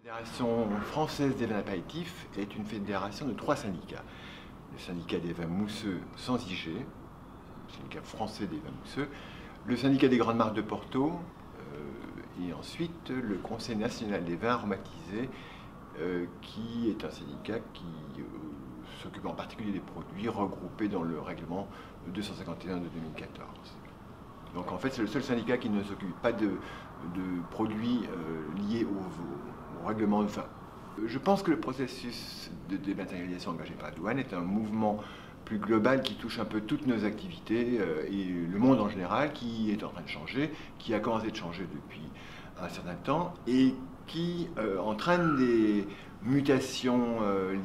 La Fédération française des vins apéritifs est une fédération de 3 syndicats. Le syndicat des vins mousseux sans IG, le syndicat français des vins mousseux, le syndicat des grandes marques de Porto, et ensuite le Conseil national des vins aromatisés, qui est un syndicat qui s'occupe en particulier des produits regroupés dans le règlement 251 de 2014. Donc en fait, c'est le seul syndicat qui ne s'occupe pas de produits liés au règlement de vin. Je pense que le processus de dématérialisation engagé par la douane est un mouvement plus global qui touche un peu toutes nos activités et le monde en général, qui est en train de changer, qui a commencé de changer depuis un certain temps et qui entraîne des mutations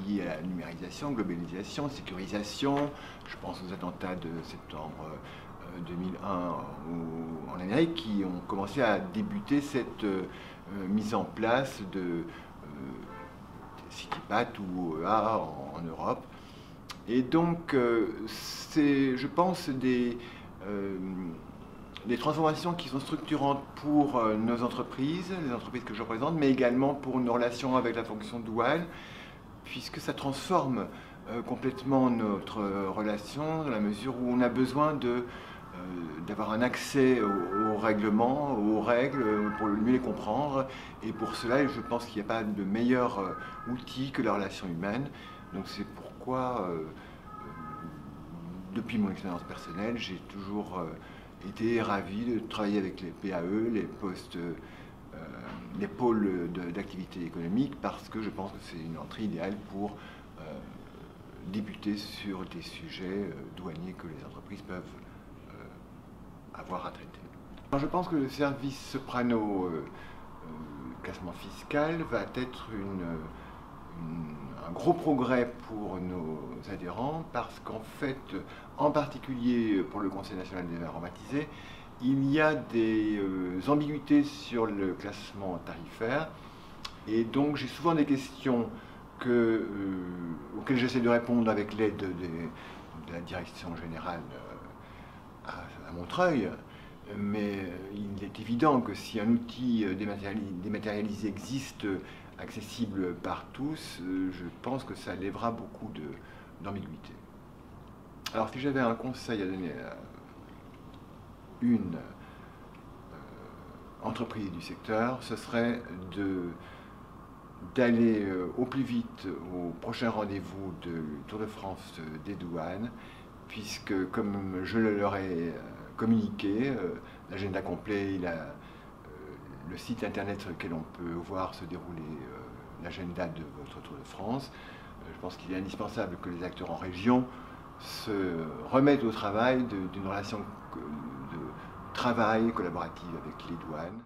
liées à la numérisation, globalisation, sécurisation. Je pense aux attentats de septembre 2001 en Amérique qui ont commencé à débuter cette mise en place de CityPat ou OEA en Europe. Et donc, c'est, je pense, des transformations qui sont structurantes pour nos entreprises, les entreprises que je représente, mais également pour nos relations avec la fonction douane, puisque ça transforme complètement notre relation dans la mesure où on a besoin d'avoir un accès aux règlements, aux règles, pour mieux les comprendre. Et pour cela, je pense qu'il n'y a pas de meilleur outil que la relation humaine. Donc c'est pourquoi, depuis mon expérience personnelle, j'ai toujours été ravi de travailler avec les PAE, les pôles d'activité économique, parce que je pense que c'est une entrée idéale pour débuter sur des sujets douaniers que les entreprises peuvent avoir à traiter. Alors je pense que le service soprano classement fiscal va être un gros progrès pour nos adhérents parce qu'en fait, en particulier pour le Conseil national des vins aromatisés, il y a des ambiguïtés sur le classement tarifaire et donc j'ai souvent des questions auxquelles j'essaie de répondre avec l'aide de la direction générale à Montreuil, mais il est évident que si un outil dématérialisé existe, accessible par tous, je pense que ça lèvera beaucoup d'ambiguïté. Alors si j'avais un conseil à donner à une entreprise du secteur, ce serait d'aller au plus vite au prochain rendez-vous du Tour de France des douanes, puisque comme je leur ai communiqué, l'agenda complet, le site internet sur lequel on peut voir se dérouler l'agenda de votre Tour de France. Je pense qu'il est indispensable que les acteurs en région se remettent au travail d'une relation de travail collaborative avec les douanes.